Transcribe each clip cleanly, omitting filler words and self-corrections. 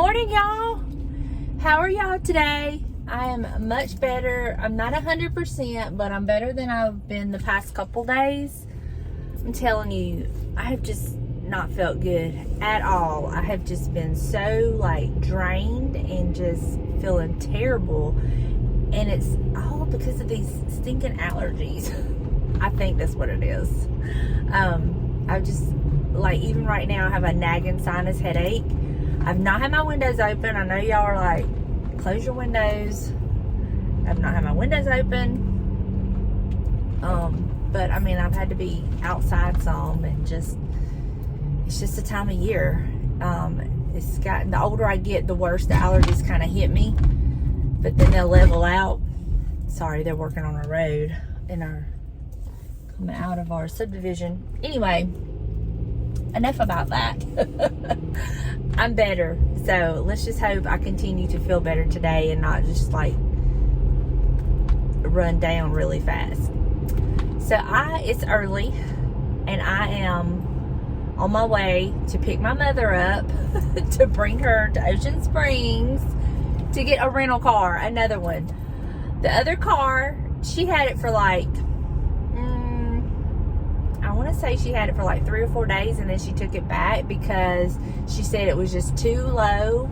morning, y'all. How are y'all today? I am much better. I'm not 100%, but I'm better than I've been the past couple days. I'm telling you, I have just not felt good at all. I have just been so drained and just feeling terrible. And it's all because of these stinking allergies. I think that's what it is. I just, even right now, I have a nagging sinus headache. I've not had my windows open. I know y'all are like, close your windows. I've not had my windows open. But I mean, I've had to be outside some, and it's just the time of year. It's gotten, the older I get, the worse the allergies kind of hit me. But then they'll level out. Sorry, they're working on a road coming out of our subdivision. Anyway, enough about that. I'm better. So let's just hope I continue to feel better today and not just run down really fast. So it's early and I am on my way to pick my mother up to bring her to Ocean Springs to get a rental car, another one. The other car, she had it for I want to say she had it for 3 or 4 days, and then she took it back because she said it was just too low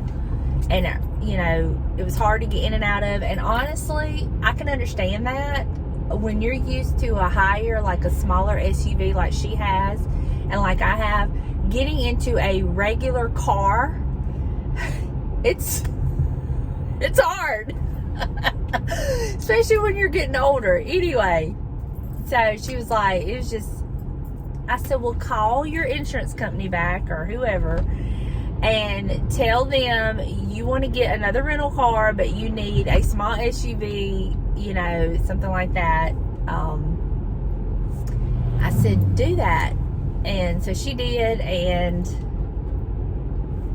and it was hard to get in and out of. And honestly, I can understand that when you're used to a higher, a smaller SUV like she has and like I have, getting into a regular car, it's hard. Especially when you're getting older. Anyway, so she was like, it was just, I said, well, call your insurance company back or whoever and tell them you want to get another rental car, but you need a small SUV, something like that. I said, do that. And so she did, and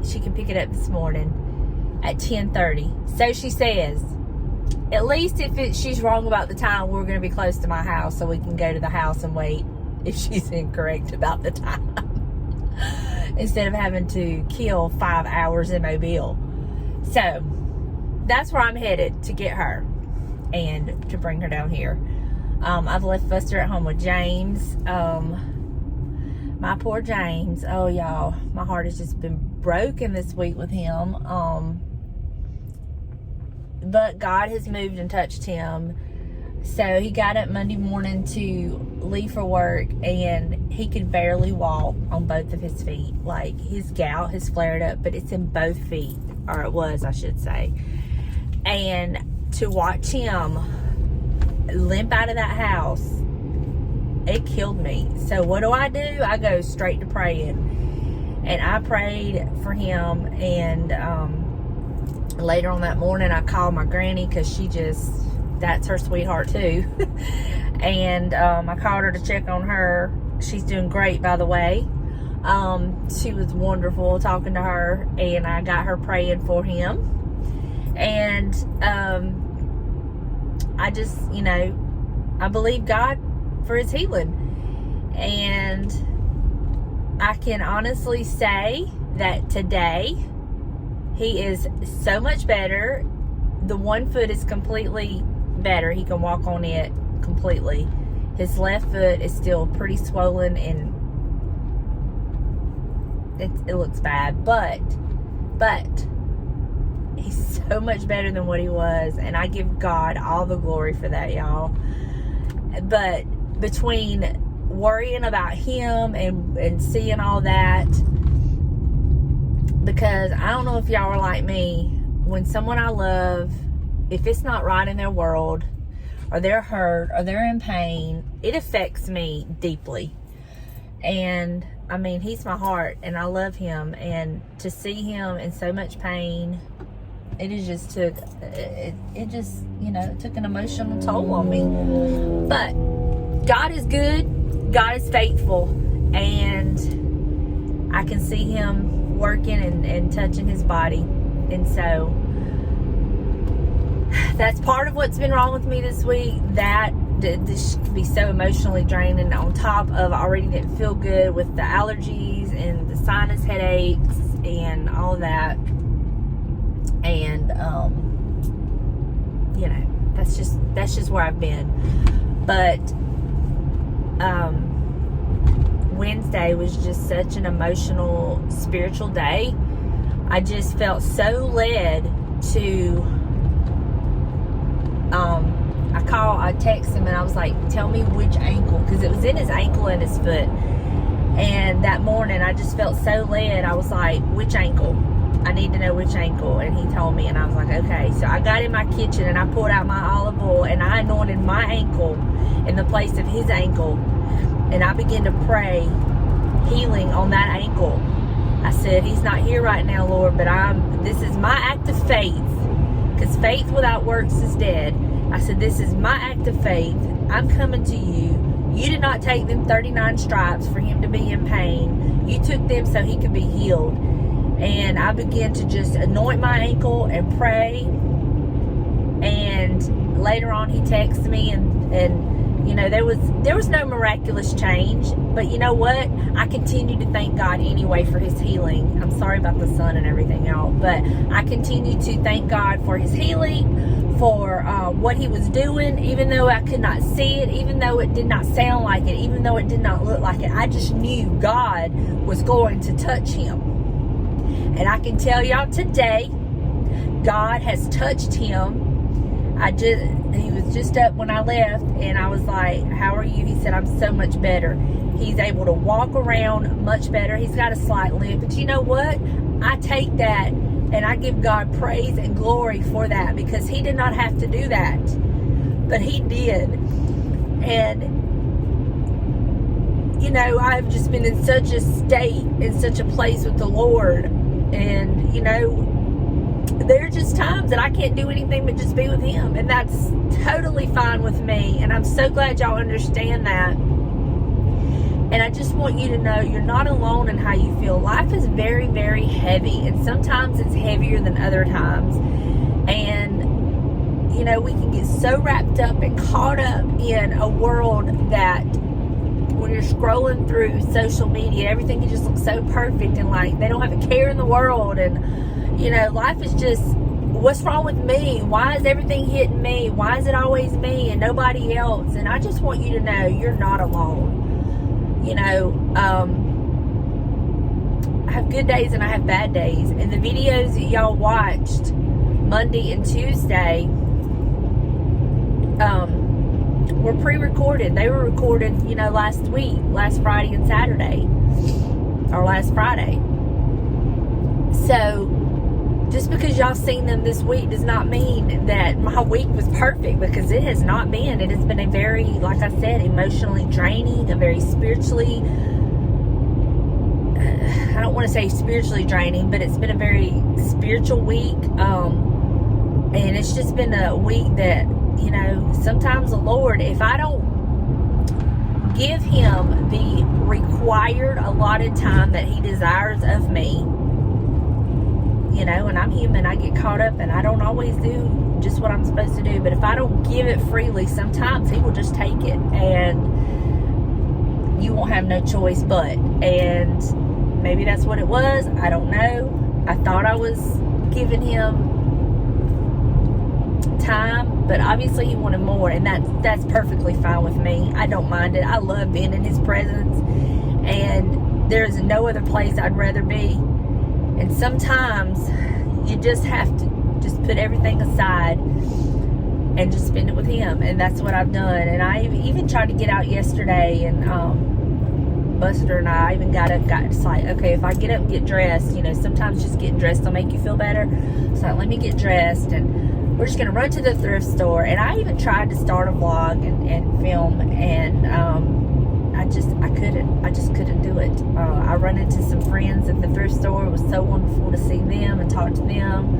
she can pick it up this morning at 10:30. So she says, at least if she's wrong about the time, we're going to be close to my house so we can go to the house and wait if she's incorrect about the time. Instead of having to kill 5 hours in Mobile. So that's where I'm headed to get her and to bring her down here. I've left Buster at home with James. My poor James. Oh, y'all, my heart has just been broken this week with him. But God has moved and touched him. So he got up Monday morning to leave for work, and he could barely walk on both of his feet. His gout has flared up, but it's in both feet, or it was, I should say. And to watch him limp out of that house, it killed me. So what do? I go straight to praying. And I prayed for him, and later on that morning, I called my granny because that's her sweetheart too. And I called her to check on her. She's doing great, by the way. She was wonderful talking to her, and I got her praying for him. And I just, I believe God for his healing. And I can honestly say that today he is so much better. The one foot is completely better. He can walk on it completely. His left foot is still pretty swollen, and it looks bad, but he's so much better than what he was, and I give God all the glory for that, y'all. But between worrying about him and seeing all that, because I don't know if y'all are like me, when someone I love, if it's not right in their world, or they're hurt, or they're in pain, it affects me deeply. And I mean, he's my heart, and I love him, and to see him in so much pain, it took an emotional toll on me. But God is good, God is faithful, and I can see him working and touching his body. And so that's part of what's been wrong with me this week. This can be so emotionally draining, on top of I already didn't feel good with the allergies and the sinus headaches and all that. And, you know, that's just where I've been. But, Wednesday was just such an emotional, spiritual day. I just felt so led to, I texted him and I was like, tell me which ankle, because it was in his ankle and his foot. And that morning I just felt so led. I was like, which ankle? I need to know which ankle. And he told me, and I was like, okay. So I got in my kitchen and I pulled out my olive oil and I anointed my ankle in the place of his ankle. And I began to pray healing on that ankle. I said, he's not here right now, Lord, but this is my act of faith, because faith without works is dead. I said, this is my act of faith. I'm coming to you. You did not take them 39 stripes for him to be in pain. You took them so he could be healed. And I began to just anoint my ankle and pray. And later on, he texted me, and you know, there was no miraculous change, but you know what? I continue to thank God anyway for his healing. I'm sorry about the sun and everything else, but I continue to thank God for his healing, for what he was doing, even though I could not see it, even though it did not sound like it, even though it did not look like it. I just knew God was going to touch him. And I can tell y'all today, God has touched him. He was just up when I left, and I was like, how are you? He said, I'm so much better. He's able to walk around much better. He's got a slight limp, but you know what? I take that and I give God praise and glory for that, because he did not have to do that, but he did. And you know, I've just been in such a state, in such a place with the Lord, and you know, there are just times that I can't do anything but just be with him, and that's totally fine with me. And I'm so glad y'all understand that. And I just want you to know you're not alone in how you feel. Life is very, very heavy, and sometimes it's heavier than other times. And you know, we can get so wrapped up and caught up in a world that when you're scrolling through social media, everything can just look so perfect, and like they don't have a care in the world. And you know, life is just, what's wrong with me? Why is everything hitting me? Why is it always me and nobody else? And I just want you to know you're not alone. You know, I have good days and I have bad days. And the videos that y'all watched Monday and Tuesday were pre-recorded. They were recorded, you know, last week, last Friday and Saturday, or last Friday. So just because y'all seen them this week does not mean that my week was perfect, because it has not been. It has been a very, like I said, emotionally draining, a very spiritually, I don't want to say spiritually draining, but it's been a very spiritual week. And it's just been a week that, you know, sometimes the Lord, if I don't give him the required allotted time that he desires of me, you know, and I'm human, I get caught up and I don't always do just what I'm supposed to do. But if I don't give it freely, sometimes he will just take it and you won't have no choice but. And maybe that's what it was. I don't know. I thought I was giving him time, but obviously he wanted more, and that's perfectly fine with me. I don't mind it. I love being in his presence, and there's no other place I'd rather be. And sometimes you just have to just put everything aside and just spend it with him. And that's what I've done. And I even tried to get out yesterday, and Buster and I even got it's like, okay, if I get up and get dressed, you know, sometimes just getting dressed will make you feel better. So let me get dressed, and we're just going to run to the thrift store. And I even tried to start a vlog and film, and I just couldn't do it. I run into some friends at the thrift store. It was so wonderful to see them and talk to them.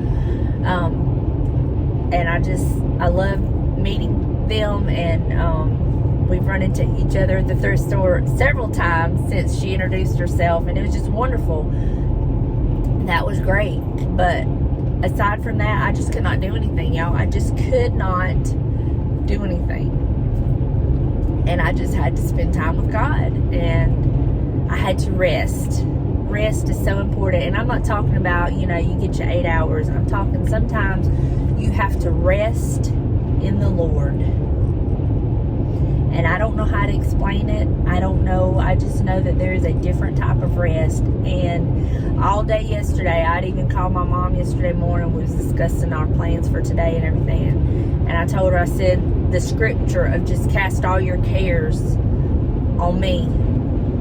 And I love meeting them, and we've run into each other at the thrift store several times since she introduced herself, and it was just wonderful. That was great. But aside from that, I just could not do anything, y'all. I just could not do anything. And I just had to spend time with God, and I had to rest rest is so important. And I'm not talking about, you know, you get your 8 hours. I'm talking sometimes you have to rest in the Lord. And I don't know how to explain it. I don't know. I just know that there is a different type of rest. And all day yesterday, I'd even called my mom yesterday morning. We was discussing our plans for today and everything. And I told her, I said, the scripture of just cast all your cares on me.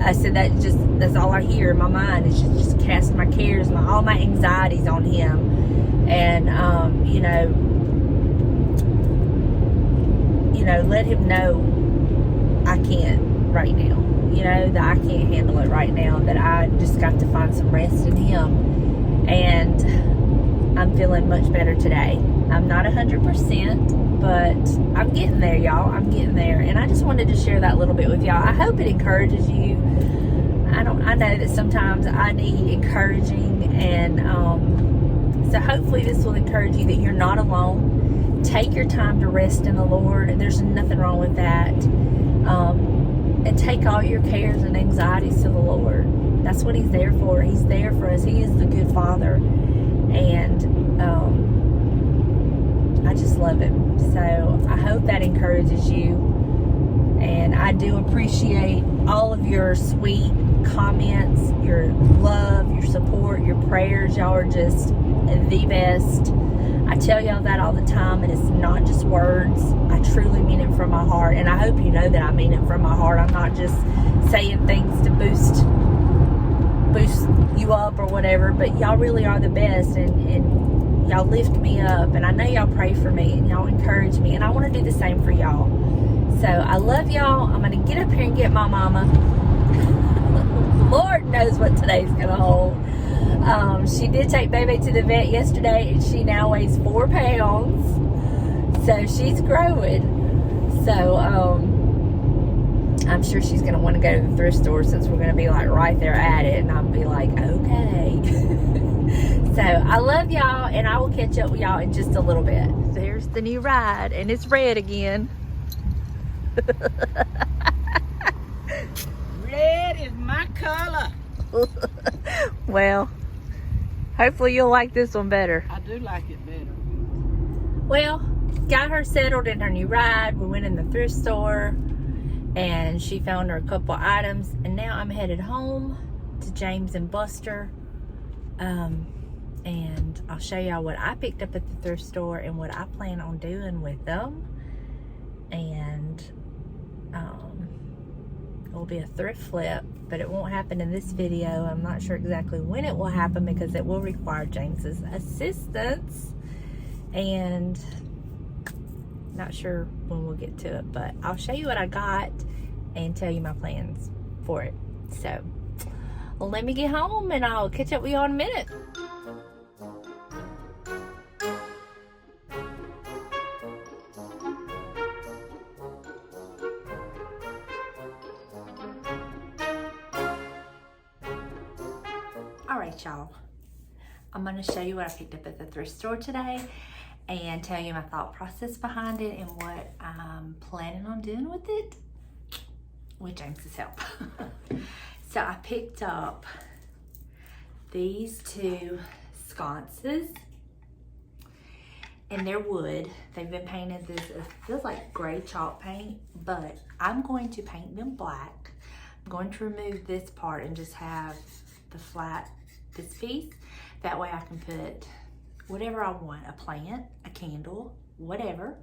I said, that's all I hear in my mind is just cast my cares, all my anxieties on him. And, you know, let him know I can't right now, you know, that I can't handle it right now, that I just got to find some rest in him. And I'm feeling much better today. I'm not 100%, but I'm getting there, y'all. I'm getting there. And I just wanted to share that little bit with y'all. I hope it encourages you. I know that sometimes I need encouraging, and so hopefully this will encourage you that you're not alone. Take your time to rest in the Lord. There's nothing wrong with that. And take all your cares and anxieties to the Lord. That's what he's there for. He's there for us. He is the good Father. And I just love him. So I hope that encourages you. And I do appreciate all of your sweet comments, your love, your support, your prayers. Y'all are just the best. I tell y'all that all the time, and it's not just words. I truly mean it from my heart, and I hope you know that I mean it from my heart. I'm not just saying things to boost you up or whatever, but y'all really are the best, and y'all lift me up, and I know y'all pray for me, and y'all encourage me, and I want to do the same for y'all. So I love y'all. I'm going to get up here and get my mama. Lord knows what today's going to hold. She did take baby to the vet yesterday, and she now weighs 4 pounds. So she's growing. So I'm sure she's going to want to go to the thrift store, since we're going to be like right there at it, and I'll be like, okay. So I love y'all, and I will catch up with y'all in just a little bit. There's the new ride, and it's red again. Red is my color. Well, hopefully you'll like this one better. I do like it better. Well, got her settled in her new ride. We went in the thrift store, and she found her a couple items, and now I'm headed home to James and Buster. And I'll show y'all what I picked up at the thrift store and what I plan on doing with them. And it will be a thrift flip, but it won't happen in this video. I'm not sure exactly when it will happen, because it will require James's assistance, and not sure when we'll get to it, but I'll show you what I got and tell you my plans for it. So let me get home, and I'll catch up with y'all in a minute. Alright, y'all, I'm going to show you what I picked up at the thrift store today and tell you my thought process behind it and what I'm planning on doing with it, with James's help. So I picked up these 2 sconces, and they're wood. They've been painted this, it feels like gray chalk paint, but I'm going to paint them black. I'm going to remove this part and just have the flat, this piece. That way I can put whatever I want, a plant, a candle, whatever.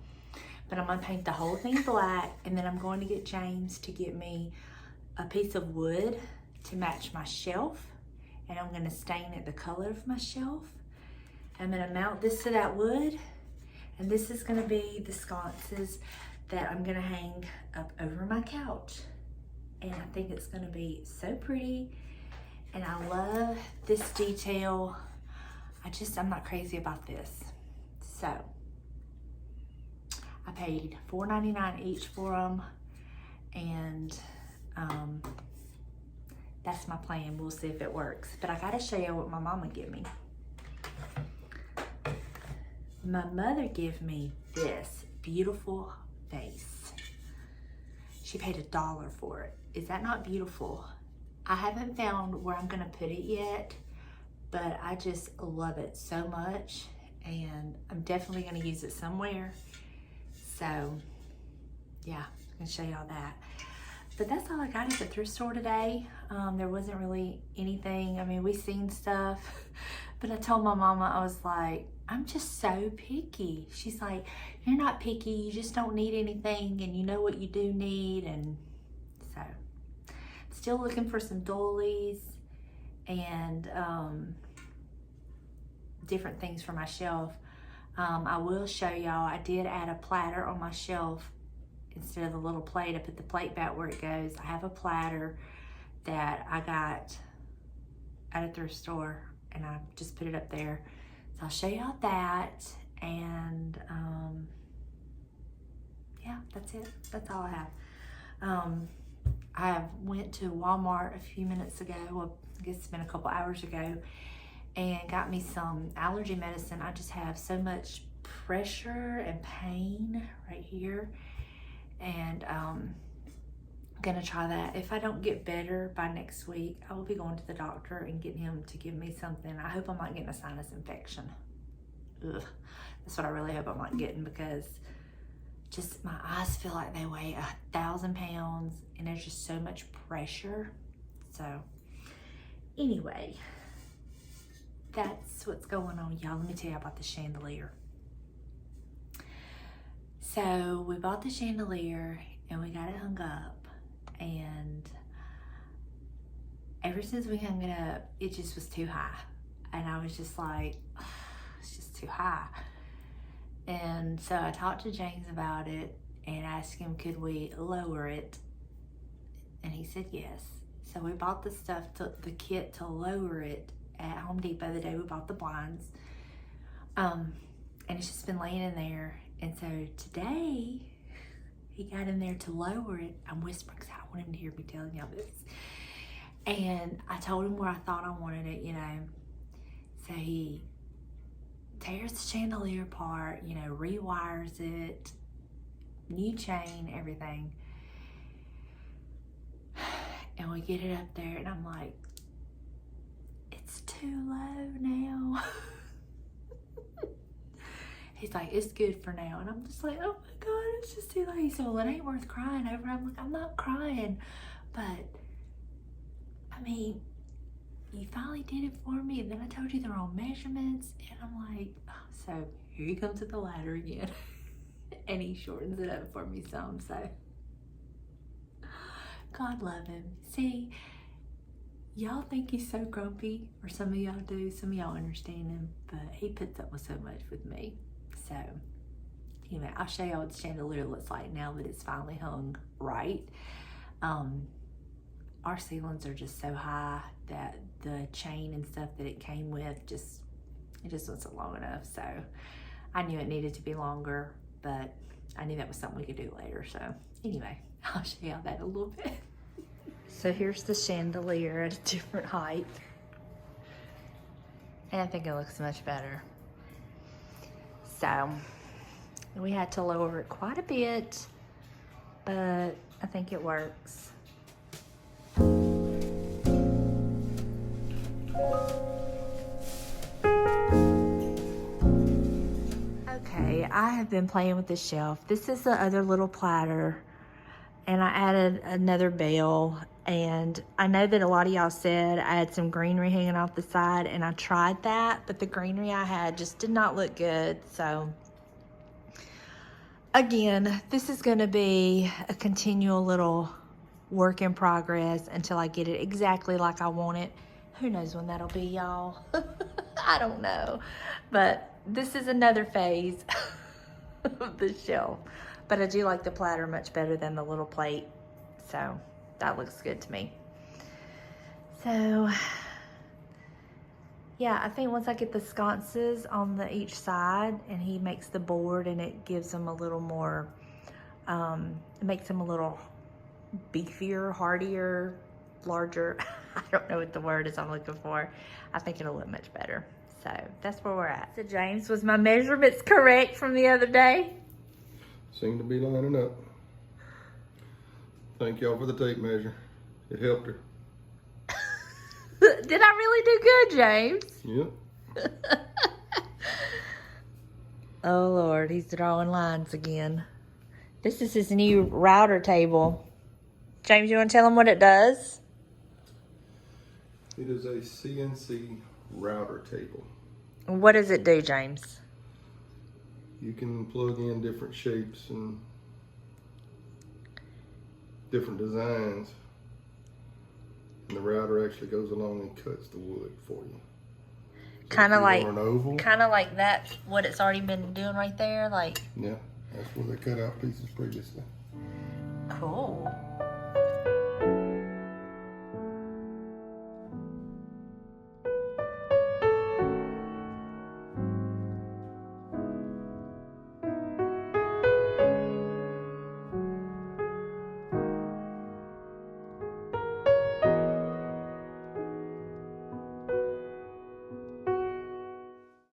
But I'm gonna paint the whole thing black, and then I'm going to get James to get me a piece of wood to match my shelf, and I'm gonna stain it the color of my shelf. I'm gonna mount this to that wood, and this is gonna be the sconces that I'm gonna hang up over my couch. And I think it's gonna be so pretty, and I love this detail. I'm not crazy about this. So I paid $4.99 each for them, and that's my plan. We'll see if it works, but I gotta show you what my mama gave me. My mother gave me this beautiful vase. She paid $1 for it. Is that not beautiful? I haven't found where I'm gonna put it yet, but I just love it so much, and I'm definitely gonna use it somewhere. So yeah, I'm gonna show y'all that. But that's all I got at the thrift store today. There wasn't really anything. I mean, we seen stuff, but I told my mama, I was like, I'm just so picky. She's like, you're not picky, you just don't need anything, and you know what you do need. And so still looking for some doilies and different things for my shelf. I will show y'all, I did add a platter on my shelf. Instead of the little plate, I put the plate back where it goes. I have a platter that I got at a thrift store, and I just put it up there. So I'll show y'all that, and yeah, that's it. That's all I have. I went to Walmart a few minutes ago, well, I guess it's been a couple hours ago, and got me some allergy medicine. I just have so much pressure and pain right here, and I'm gonna try that. If I don't get better by next week, I will be going to the doctor and getting him to give me something. I hope I'm not getting a sinus infection. Ugh. That's what I really hope I'm not getting, because just my eyes feel like they weigh 1,000 pounds, and there's just so much pressure. So anyway, that's what's going on, y'all. Let me tell you about the chandelier. So we bought the chandelier and we got it hung up, and ever since we hung it up, it just was too high. And I was just like, oh, it's just too high. And so I talked to James about it and asked him, could we lower it? And he said yes. So we bought the stuff, the kit to lower it at Home Depot the day we bought the blinds. And it's just been laying in there. And so today, he got in there to lower it. I'm whispering because I want him to hear me telling y'all this. And I told him where I thought I wanted it, you know. So he tears the chandelier apart, you know, rewires it, new chain, everything. And we get it up there, and I'm like, it's too low now. He's like, it's good for now. And I'm just like, oh my God, it's just too low. He said, well, it ain't worth crying over. I'm like, I'm not crying. But, I mean, you finally did it for me. And then I told you the wrong measurements. And I'm like, oh, so here he comes with the ladder again. And he shortens it up for me some. So, God love him. See, y'all think he's so grumpy. Or some of y'all do. Some of y'all understand him. But he puts up with so much with me. So anyway, I'll show y'all what the chandelier looks like now that it's finally hung right. Our ceilings are just so high that the chain and stuff that it came with it just wasn't long enough. So I knew it needed to be longer, but I knew that was something we could do later. So anyway, I'll show y'all that a little bit. So here's the chandelier at a different height. And I think it looks much better. So we had to lower it quite a bit, but I think it works. Okay, I have been playing with the shelf. This is the other little platter, and I added another bell. And I know that a lot of y'all said I had some greenery hanging off the side, and I tried that, but the greenery I had just did not look good. So again, this is gonna be a continual little work in progress until I get it exactly like I want it. Who knows when that'll be, y'all? I don't know. But this is another phase of the shelf. But I do like the platter much better than the little plate. So that looks good to me. So yeah, I think once I get the sconces on each side, and he makes the board, and it gives them a little more, it makes them a little beefier, hardier, larger. I don't know what the word is I'm looking for. I think it'll look much better. So that's where we're at. So James, was my measurements correct from the other day? Seem to be lining up. Thank y'all for the tape measure. It helped her. Did I really do good, James? Yep. Oh, Lord. He's drawing lines again. This is his new router table. James, you want to tell him what it does? It is a CNC router table. What does it do, James? You can plug in different shapes and different designs. And the router actually goes along and cuts the wood for you. So Kind of if you like, want an oval, that. What it's already been doing right there, like. yeah, that's where they cut out pieces previously. Cool.